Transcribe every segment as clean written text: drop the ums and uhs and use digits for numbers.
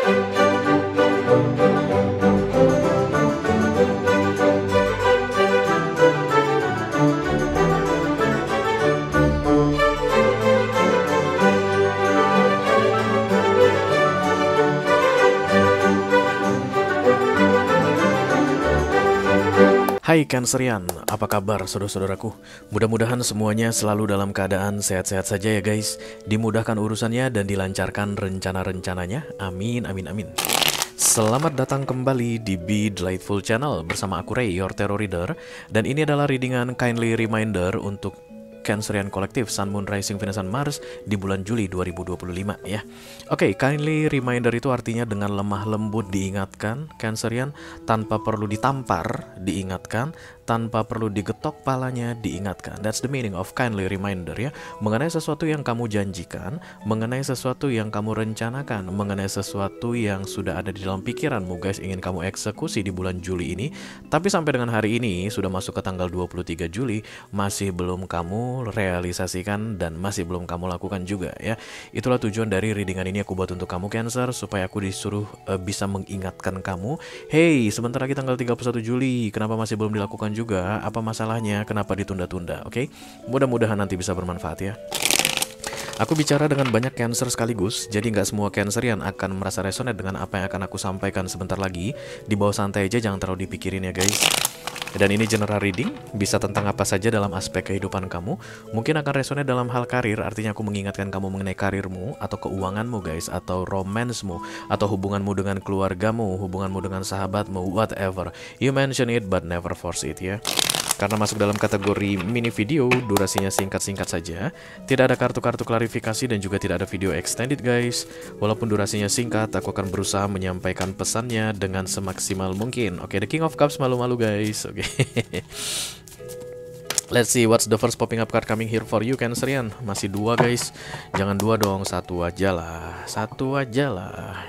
Hai Cancerian, apa kabar saudara-saudaraku? Mudah-mudahan semuanya selalu dalam keadaan sehat-sehat saja ya guys. Dimudahkan urusannya dan dilancarkan rencana-rencananya. Amin, amin, amin. Selamat datang kembali di Be Delightful Channel bersama aku Ray, your tarot reader. Dan ini adalah readingan kindly reminder untuk Cancerian Collective Sun, Moon, Rising, Venus, dan Mars di bulan Juli 2025 ya. Oke, kindly reminder itu artinya dengan lemah lembut diingatkan Cancerian, tanpa perlu ditampar diingatkan, tanpa perlu digetok palanya diingatkan. That's the meaning of kindly reminder ya. Mengenai sesuatu yang kamu janjikan, mengenai sesuatu yang kamu rencanakan, mengenai sesuatu yang sudah ada di dalam pikiranmu guys, ingin kamu eksekusi di bulan Juli ini. Tapi sampai dengan hari ini sudah masuk ke tanggal 23 Juli masih belum kamu realisasikan dan masih belum kamu lakukan juga ya. Itulah tujuan dari readingan ini aku buat untuk kamu Cancer, supaya aku disuruh bisa mengingatkan kamu, hey sebentar lagi tanggal 31 Juli, kenapa masih belum dilakukan juga? Apa masalahnya? Kenapa ditunda-tunda? Oke, mudah-mudahan nanti bisa bermanfaat ya. Aku bicara dengan banyak Cancer sekaligus, jadi nggak semua Cancerian akan merasa resonate dengan apa yang akan aku sampaikan sebentar lagi. Di bawah santai aja, jangan terlalu dipikirin ya guys. Dan ini general reading, bisa tentang apa saja dalam aspek kehidupan kamu. Mungkin akan resonate dalam hal karir, artinya aku mengingatkan kamu mengenai karirmu, atau keuanganmu guys, atau romansmu, atau hubunganmu dengan keluargamu, hubunganmu dengan sahabatmu, whatever. You mention it but never force it ya. Karena masuk dalam kategori mini video, durasinya singkat-singkat saja. Tidak ada kartu-kartu klarifikasi dan juga tidak ada video extended guys. Walaupun durasinya singkat, aku akan berusaha menyampaikan pesannya dengan semaksimal mungkin. Oke, the King of Cups malu-malu guys. Oke. Let's see what's the first popping up card coming here for you Cancerian. Masih dua guys. Jangan dua dong, satu aja lah. Satu aja lah.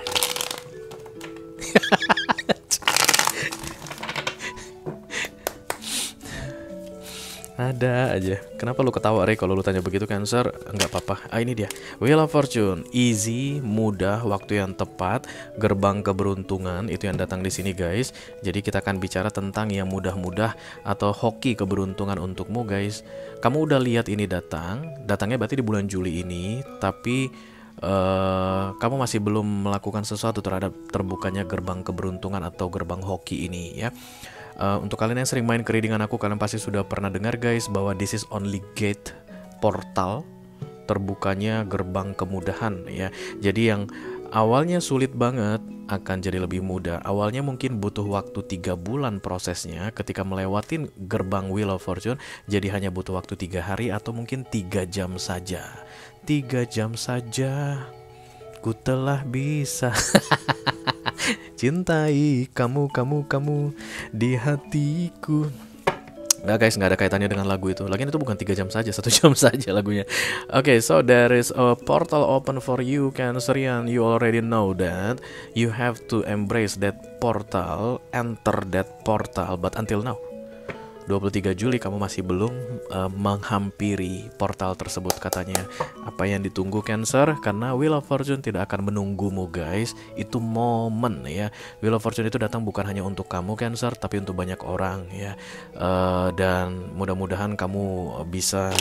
Ada aja. Kenapa lu ketawa Ray kalau lu tanya begitu Cancer? Enggak apa-apa. Ini dia. Wheel of Fortune. Easy, mudah, waktu yang tepat, gerbang keberuntungan itu yang datang di sini guys. Jadi kita akan bicara tentang yang mudah-mudah atau hoki keberuntungan untukmu guys. Kamu udah lihat ini datangnya berarti di bulan Juli ini, tapi kamu masih belum melakukan sesuatu terhadap terbukanya gerbang keberuntungan atau gerbang hoki ini ya. Untuk kalian yang sering main ke readingan aku, kalian pasti sudah pernah dengar guys bahwa this is only gate, portal terbukanya gerbang kemudahan ya. Jadi yang awalnya sulit banget akan jadi lebih mudah. Awalnya mungkin butuh waktu 3 bulan prosesnya ketika melewatin gerbang Wheel of Fortune, jadi hanya butuh waktu 3 hari atau mungkin 3 jam saja. 3 jam saja ku telah bisa cintai kamu di hatiku. Nggak guys, nggak ada kaitannya dengan lagu itu. Lagian itu bukan 3 jam saja, 1 jam saja lagunya. Okay, so there is a portal open for you Cancerian. You already know that. You have to embrace that portal, enter that portal. But until now 23 Juli kamu masih belum menghampiri portal tersebut katanya. Apa yang ditunggu Cancer? Karena Wheel of Fortune tidak akan menunggumu guys. Itu momen ya. Wheel of Fortune itu datang bukan hanya untuk kamu Cancer, tapi untuk banyak orang ya. Dan mudah-mudahan kamu bisa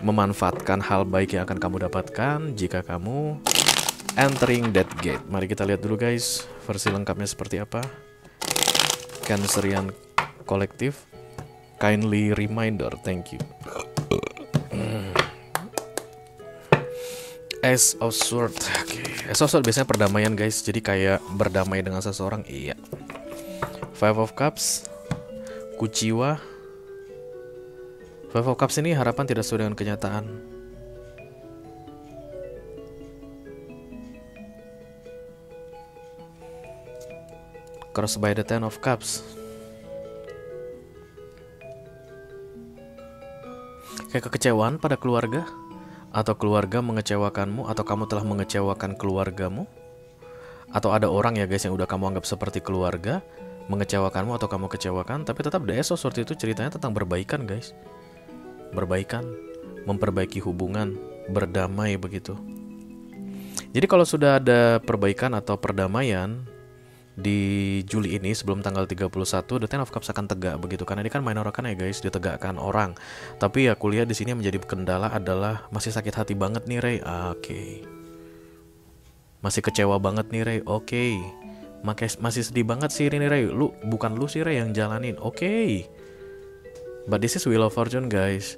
memanfaatkan hal baik yang akan kamu dapatkan jika kamu entering that gate. Mari kita lihat dulu guys versi lengkapnya seperti apa. Cancerian Collective kindly reminder, thank you. Ace of Swords. Okay. Ace of Swords biasanya perdamaian guys, jadi kayak berdamai dengan seseorang. Iya. Five of Cups, Kuciwa. Five of Cups ini harapan tidak sesuai dengan kenyataan. Crossed by the Ten of Cups. Kayak kekecewaan pada keluarga, atau keluarga mengecewakanmu, atau kamu telah mengecewakan keluargamu, atau ada orang ya guys yang udah kamu anggap seperti keluarga mengecewakanmu atau kamu kecewakan. Tapi tetap The Ace of Swords itu ceritanya tentang berbaikan guys. Berbaikan, memperbaiki hubungan, berdamai begitu. Jadi kalau sudah ada perbaikan atau perdamaian di Juli ini sebelum tanggal 31, The Ten of Cups akan tegak begitu. Karena ini kan minor arcana ya guys, ditegakkan orang. Tapi ya kuliah di sini menjadi kendala adalah masih sakit hati banget nih Ray. Oke. Masih kecewa banget nih Ray. Oke. Masih sedih banget sih ini Ray. Bukan lu sih Ray yang jalanin. Oke. But this is Wheel of Fortune guys.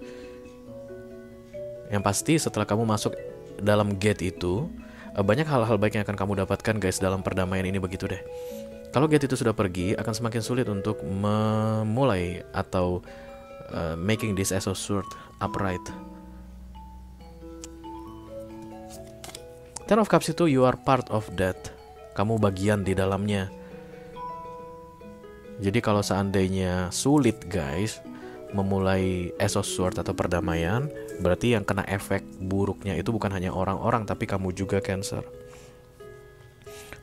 Yang pasti setelah kamu masuk dalam gate itu, banyak hal-hal baik yang akan kamu dapatkan guys dalam perdamaian ini begitu deh. Kalau gate itu sudah pergi, akan semakin sulit untuk memulai atau making this Ace of Swords upright. Ten of Cups itu you are part of that. Kamu bagian di dalamnya. Jadi kalau seandainya sulit guys memulai Ace of Swords atau perdamaian, berarti yang kena efek buruknya itu bukan hanya orang-orang, tapi kamu juga Cancer.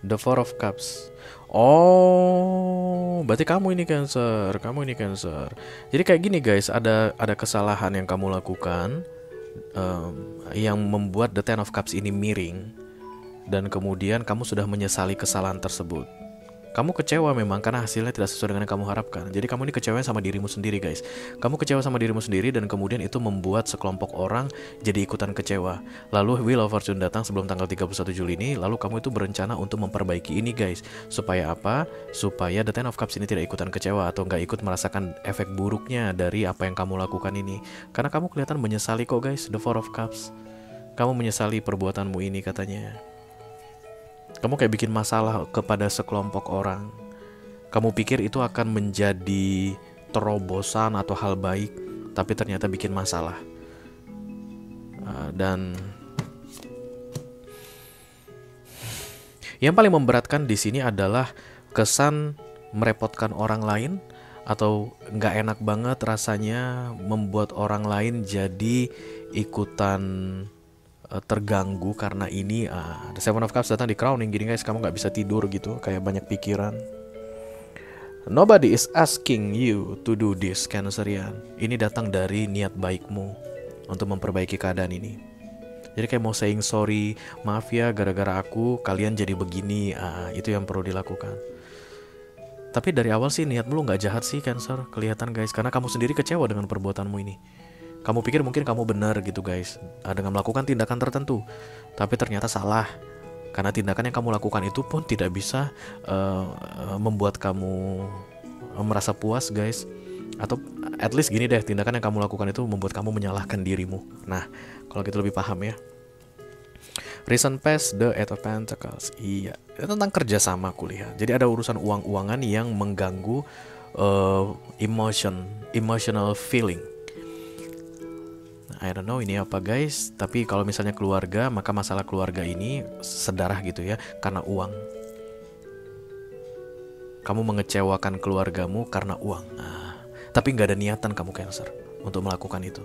The Four of Cups. Oh, berarti kamu ini Cancer, kamu ini Cancer. Jadi kayak gini guys, ada kesalahan yang kamu lakukan yang membuat The Ten of Cups ini miring, dan kemudian kamu sudah menyesali kesalahan tersebut. Kamu kecewa memang karena hasilnya tidak sesuai dengan yang kamu harapkan. Jadi kamu ini kecewa sama dirimu sendiri guys. Kamu kecewa sama dirimu sendiri dan kemudian itu membuat sekelompok orang jadi ikutan kecewa. Lalu Wheel of Fortune datang sebelum tanggal 31 Juli ini. Lalu kamu itu berencana untuk memperbaiki ini guys. Supaya apa? Supaya The Ten of Cups ini tidak ikutan kecewa atau nggak ikut merasakan efek buruknya dari apa yang kamu lakukan ini. Karena kamu kelihatan menyesali kok guys, The Four of Cups. Kamu menyesali perbuatanmu ini katanya. Kamu kayak bikin masalah kepada sekelompok orang. Kamu pikir itu akan menjadi terobosan atau hal baik, tapi ternyata bikin masalah. Dan yang paling memberatkan di sini adalah kesan merepotkan orang lain atau nggak enak banget rasanya membuat orang lain jadi ikutan terganggu karena ini. The Seven of Cups datang di crowning gini guys, kamu nggak bisa tidur gitu, kayak banyak pikiran. Nobody is asking you to do this, Cancerian. Ini datang dari niat baikmu untuk memperbaiki keadaan ini. Jadi kayak mau saying sorry, maaf ya gara-gara aku kalian jadi begini. Itu yang perlu dilakukan. Tapi dari awal sih niatmu lu nggak jahat sih Cancer, kelihatan guys, karena kamu sendiri kecewa dengan perbuatanmu ini. Kamu pikir mungkin kamu benar gitu guys, dengan melakukan tindakan tertentu, tapi ternyata salah. Karena tindakan yang kamu lakukan itu pun tidak bisa membuat kamu merasa puas guys. Atau at least gini deh, tindakan yang kamu lakukan itu membuat kamu menyalahkan dirimu. Nah, kalau gitu lebih paham ya. Recent past, the Eight of Pentacles. Iya, itu tentang kerjasama kuliah. Jadi ada urusan uang-uangan yang mengganggu emotional feeling. I don't know ini apa guys, tapi kalau misalnya keluarga, maka masalah keluarga ini sedarah gitu ya, karena uang. Kamu mengecewakan keluargamu karena uang. Tapi nggak ada niatan kamu Cancer untuk melakukan itu.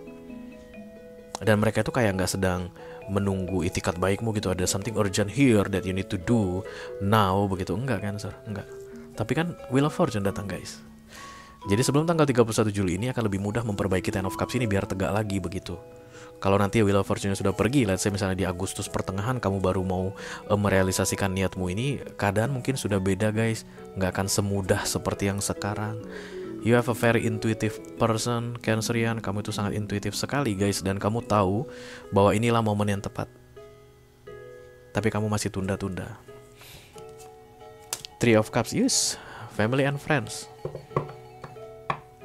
Dan mereka itu kayak nggak sedang menunggu itikat baikmu gitu, ada something urgent here that you need to do now begitu. Enggak Cancer, enggak. Tapi kan Wheel of Fortune datang guys. Jadi sebelum tanggal 31 Juli ini akan lebih mudah memperbaiki Ten of Cups ini biar tegak lagi begitu. Kalau nanti Wheel of Fortune sudah pergi, let's say misalnya di Agustus pertengahan kamu baru mau merealisasikan niatmu ini, keadaan mungkin sudah beda guys. Nggak akan semudah seperti yang sekarang. You have a very intuitive person, Cancerian. Kamu itu sangat intuitif sekali guys, dan kamu tahu bahwa inilah momen yang tepat. Tapi kamu masih tunda-tunda. Three of Cups, yes, family and friends.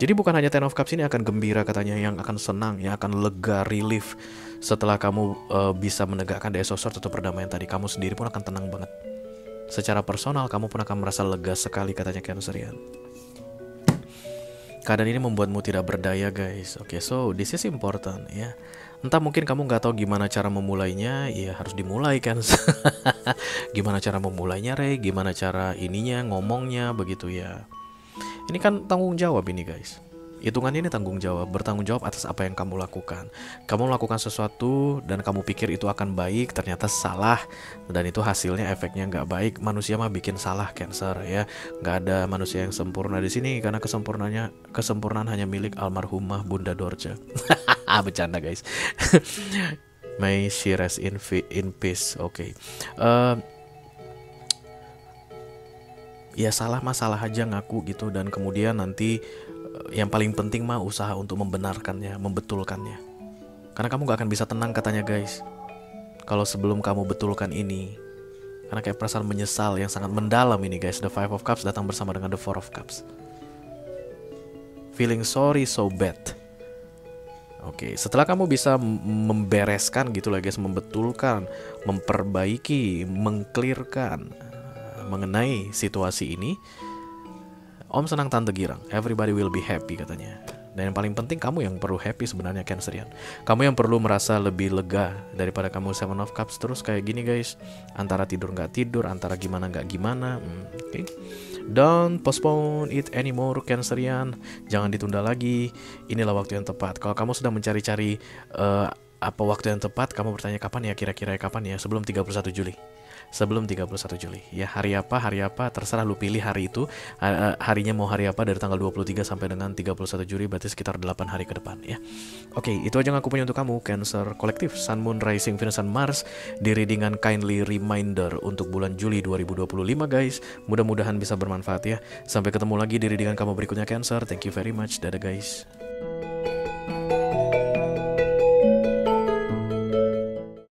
Jadi bukan hanya Ten of Cups ini akan gembira katanya, yang akan senang, yang akan lega, relief setelah kamu bisa menegakkan The Ace of Swords atau perdamaian tadi. Kamu sendiri pun akan tenang banget. Secara personal kamu pun akan merasa lega sekali katanya Cancerian. Keadaan ini membuatmu tidak berdaya guys. Oke, so this is important ya. Entah mungkin kamu nggak tahu gimana cara memulainya, ya harus dimulai kan. Gimana cara memulainya Rey, gimana cara ininya, ngomongnya begitu ya. Ini kan tanggung jawab ini guys. Hitungannya ini tanggung jawab, bertanggung jawab atas apa yang kamu lakukan. Kamu melakukan sesuatu dan kamu pikir itu akan baik, ternyata salah. Dan itu hasilnya efeknya nggak baik. Manusia mah bikin salah Cancer ya. Nggak ada manusia yang sempurna di sini, karena kesempurnaan hanya milik almarhumah Bunda Dorce. Bercanda guys. May she rest in peace. Oke. Ya salah aja ngaku gitu, dan kemudian nanti yang paling penting mah usaha untuk membenarkannya, membetulkannya. Karena kamu gak akan bisa tenang katanya guys, kalau sebelum kamu betulkan ini. Karena kayak perasaan menyesal yang sangat mendalam ini guys. The Five of Cups datang bersama dengan the Four of Cups. Feeling sorry so bad. Oke, setelah kamu bisa membereskan gitu lah guys, membetulkan, memperbaiki, mengclearkan mengenai situasi ini, Om senang tante girang. Everybody will be happy katanya. Dan yang paling penting kamu yang perlu happy sebenarnya Cancerian. Kamu yang perlu merasa lebih lega daripada kamu Seven of Cups terus kayak gini guys. Antara tidur nggak tidur, antara gimana nggak gimana. Oke. Don't postpone it anymore Cancerian. Jangan ditunda lagi. Inilah waktu yang tepat. Kalau kamu sudah mencari-cari apa waktu yang tepat, kamu bertanya kapan ya, kira-kira kapan ya, sebelum 31 Juli. Sebelum 31 Juli ya, hari apa terserah lu pilih hari itu. Harinya mau hari apa dari tanggal 23 sampai dengan 31 Juli, berarti sekitar 8 hari ke depan ya. Oke, itu aja yang aku punya untuk kamu Cancer Kolektif, Sun, Moon, Rising, Venus, dan Mars di readingan Kindly Reminder untuk bulan Juli 2025 guys. Mudah-mudahan bisa bermanfaat ya. Sampai ketemu lagi di readingan kamu berikutnya Cancer. Thank you very much. Dadah guys.